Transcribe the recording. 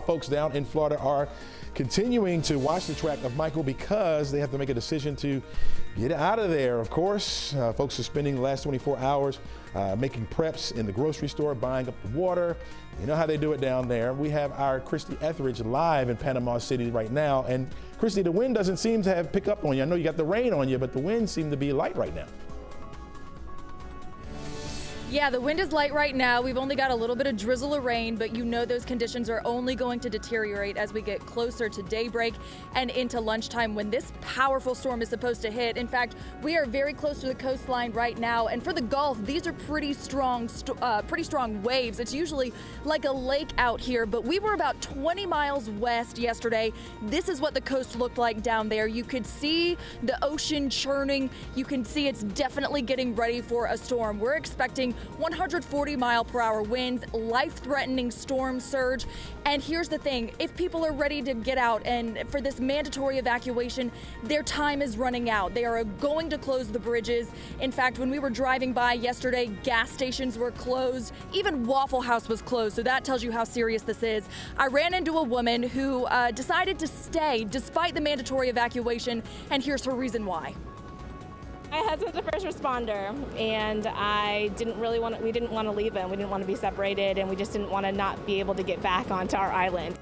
Folks down in Florida are continuing to watch the track of Michael because they have to make a decision to get out of there. Of course, folks are spending the last 24 hours making preps in the grocery store, buying up the water. You know how they do it down there. We have our Christy Etheridge live in Panama City right now. And Christy, the wind doesn't seem to have picked up on you. I know you got the rain on you, but the wind seemed to be light right now. Yeah, the wind is light right now. We've only got a little bit of drizzle of rain, but you know those conditions are only going to deteriorate as we get closer to daybreak and into lunchtime when this powerful storm is supposed to hit. In fact, we are very close to the coastline right now, and for the Gulf, these are pretty strong waves. It's usually like a lake out here, but we were about 20 miles west yesterday. This is what the coast looked like down there. You could see the ocean churning. You can see it's definitely getting ready for a storm. We're expecting 140-mile-per-hour winds, life-threatening storm surge. And here's the thing, if people are ready to get out and for this mandatory evacuation, their time is running out. They are going to close the bridges. In fact, when we were driving by yesterday, gas stations were closed. Even Waffle House was closed, so that tells you how serious this is. I ran into a woman who decided to stay despite the mandatory evacuation, and here's her reason why. My husband's a first responder, and we didn't want to leave him. We didn't want to be separated, and we just didn't want to not be able to get back onto our island.